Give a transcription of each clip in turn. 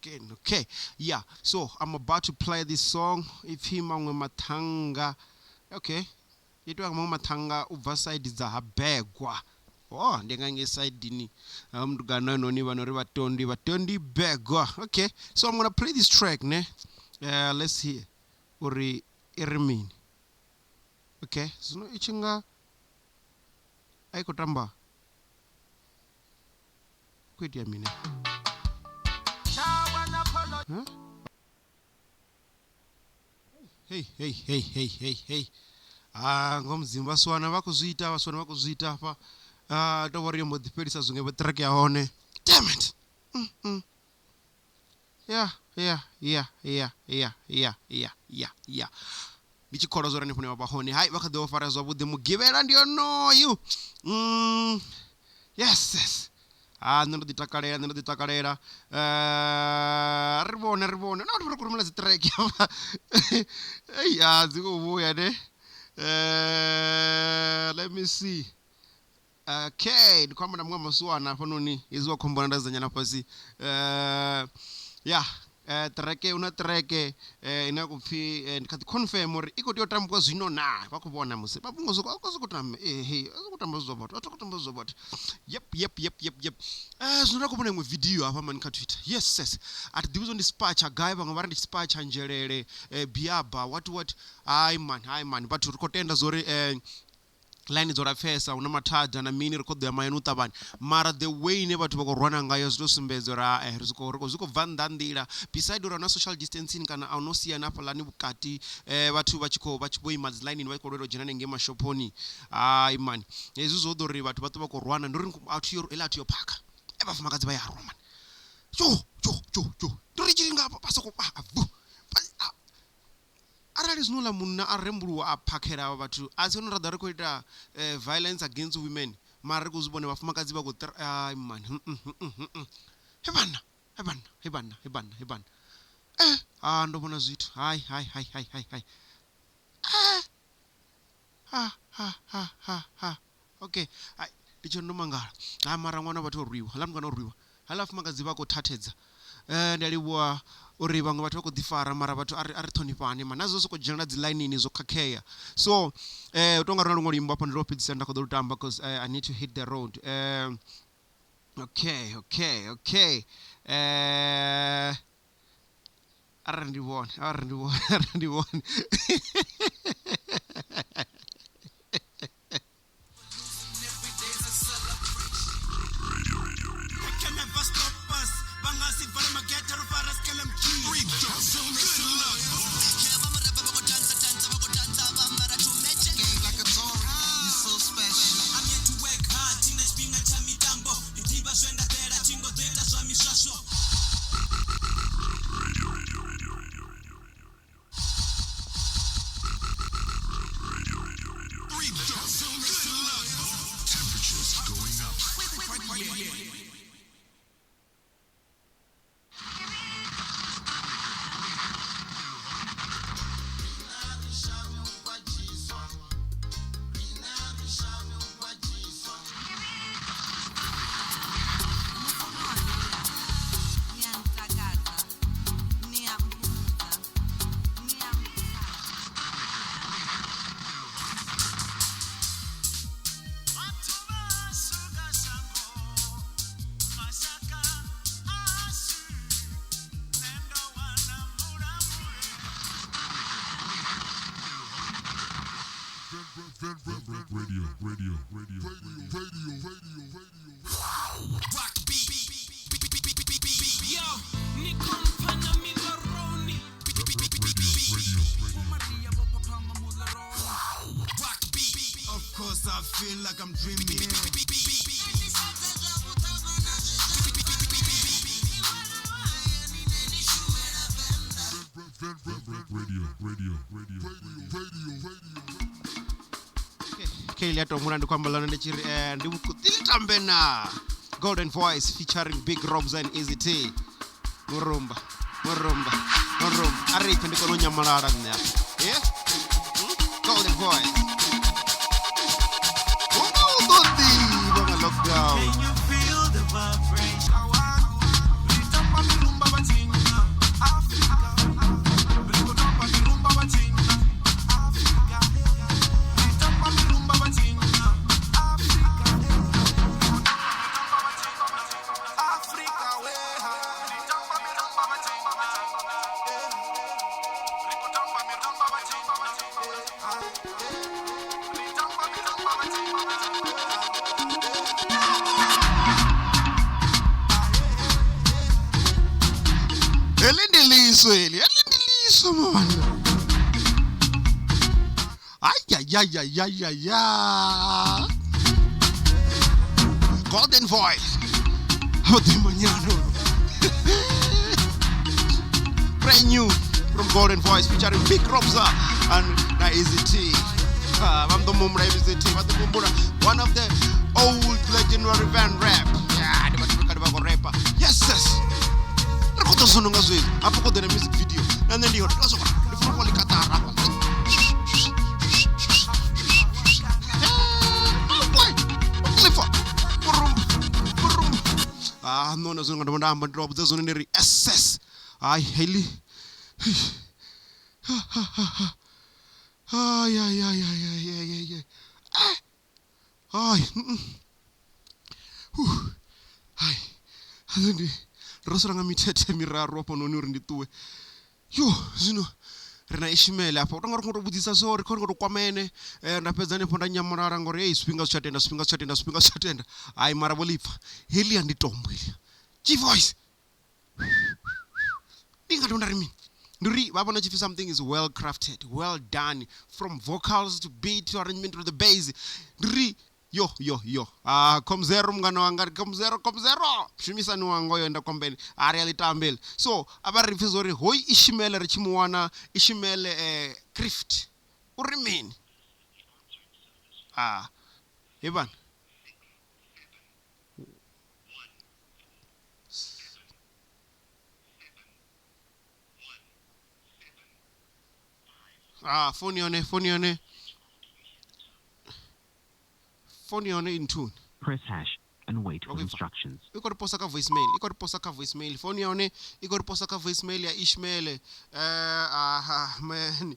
again. Okay, yeah. So I'm about to play this song. If him matanga, okay. Itu matanga uva side za habegwa. Oh, ndengange side dini. Mdugana noni vanori vatondi begwa. Okay, so I'm gonna play this track, ne. Let's hear. Uri irimini. Okay, so no ichinga. Aiko tamba. Quit ya mine. Huh? Hey. Ngomzimba swana vakuzvita apa. Don't worry about the pedisa zunge track ya hone. Damn it. Yeah. Bichikora zora nipone wabahone. Hai wakadeo fara zwabu demu givera ndio no you. Yes. Nendo di takarera. Ribone. No, don't kurumula zitrack ya. Zigo boya de. Let me see. Okay, kwamba na mwa maswana fanoni izwa kombona zanya nafasi. Yeah. Una treke inakupfi ndikati confirm uri iko tiotambuka zvino na vakubona muse babungozo akuzokutamba azokutamba zobot atokutamba zobot yep zvinoda kubona imwe video apa mani ka Twitter yes at division dispatch guy vanga vari dispatch njerere biaba what ai man but rikotenda zori line dzora fesa una matadza na mini record ya mayenuta bani mara the way ne bathu bakorwana ngayo zitosumbedza ra ziko vanda ndira beside ura na social distancing kana aunosia na palani bukati bathu bachiko imads line ni bakorero jina nenge mashoponi imani ezuzo dori bathu bakorwana ndori out your elati yopaka ebafumakadzi bayarwa man yo ndori chiringa pasoko avu arali zinola munna arembulwa aphakera bathu asi unoradha ri kuita violence against women mara ri kuzibone vafumakadzi vako man hebana ndobona zvithu hai okay ndicho ndomangala mara mwana vathu orwiwa hala mwana orwiwa hala vafumakadzi vako thathedza ndaliwa uri vamwe vathu vakudifara mara vathu ari tonipane manazo sokojana dzi line ini zokhakheya so utonga rona lungo limbo apa ndilopedzisa ndakoda lutamba because I need to hit the road okay arandibona Radio. Rock beat. Yo, Nikon Panamilaroni. Rock beat. Of course, I feel like I'm dreaming. Kelly atomura ndikwamba lana ndechiri ndikudzitambe na Golden Voice featuring Big Robs and Easy T murumba aripe ndiko nonyamalala nya yeah Golden Voice lockdown. Can you feel the vibration? Elindiliso eli. Elindiliso mama. Ay. Golden voice. How de mañana. Brand new from Golden Voice featuring Big Robza and Easy T. One of the old legendary Venrap. Yeah, the rapper. Yes. I forgot the music video. And then the no, I'm going to drop this on the SS. I highly. Yeah. Ay. Ay. Hazendi. Rosaranga mitete miraro hapo noni uri ndituwe. Yo, zino. Rena ishimele hapo. Utanga rukungu rubudisa zori. Kwa rukungu kwamene. Ndapeza niponda nyamarara ngori. Hey, swingers chatenda. Ay, marabolifa. Heli anditombo hili. G-Voice. Nduri, wabona chifi something is well crafted, well done, from vocals to beat to arrangement to the bass. Nduri, yo. Komzero mngano wangari, komzero. Shumisa ni wangoyo enda kombeni, ariali tambele. So, abari rifizori, hoi ishimele richimuwana, ishimele crift. Urimini. Ivan. Phone on in tune. Press hash and wait for instructions. You got to post a voicemail. Phone on it. You got to post a voicemail ya Ishmael. Man.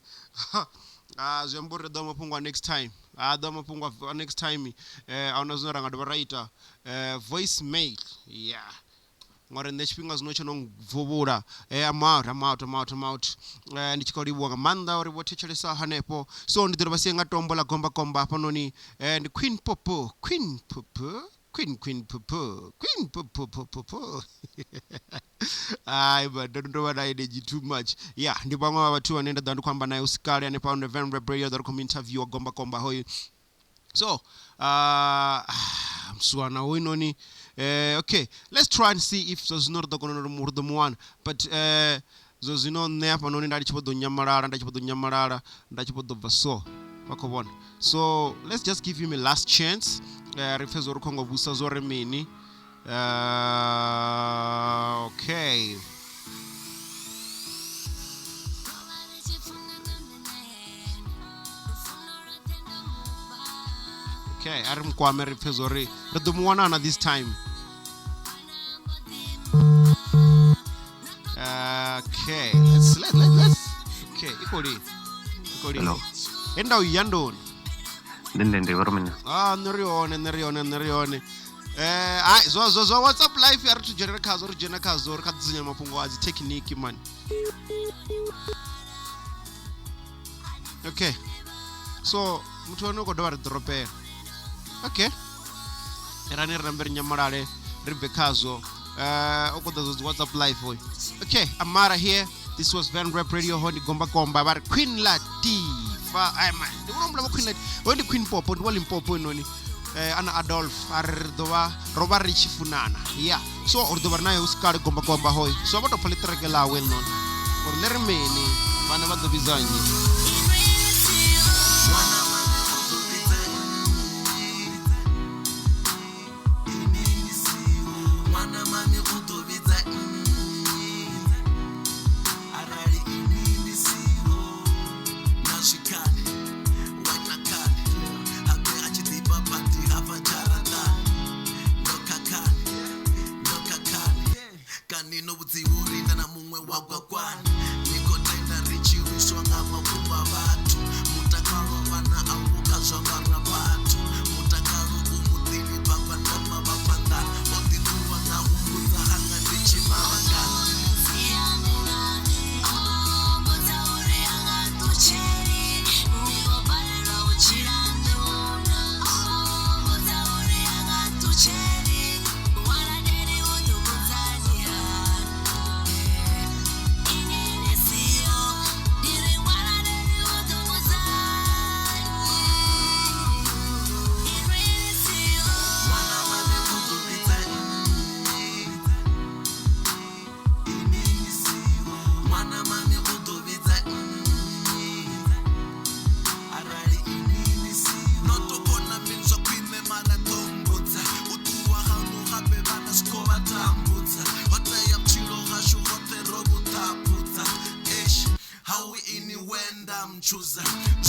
Zambore dama pungwa next time. Dama pungwa next time. Aunazunga ngadabarita. Voicemail. Yeah. Ngore nechipinga zinocho nongvubura I'm out ndichikoriwa ngamanda ori wotechelesa hanepo so ndidiro basenga tombola gomba panoni and queen popo but don't know what I did too much. Yeah, ndibanga watu wanenda dandu kwamba naye usikali ane pa on the Venrap radio that come interview gomba hoyo. So, msuana winoni. Okay, let's try and see if there's not the one. But there's no nepa no ndachipodo nyamarara ndachipodo vaso. One. So let's just give him a last chance. Refezo rukongo busa zore mini. Okay. Okay, Arim Kwame Refezori. But the Moana this time. Okay, let's. Okay, equally. Hello. Enda uyandon. Nende warmena. Nerione. So what's up life yar to general kazor kadzinya mapungo azi technique man. Okay. So mtu wanoko do drope. Okay. Erani ramber nyamarale Rebeccazo. What's up life boy? Okay, Amara here. This was Venrap Radio Hondi Gomba but Queen Latifah. Man. The one Queen Latifah. When the Queen Pop on Walling Pop noni. Ana Adolf Ardoa Robert Rich Funana. Yeah. So Ordovarna Uskar Gomba hoy. So about a politragala well known. Or Lermeni. Vanava the Bizani. choose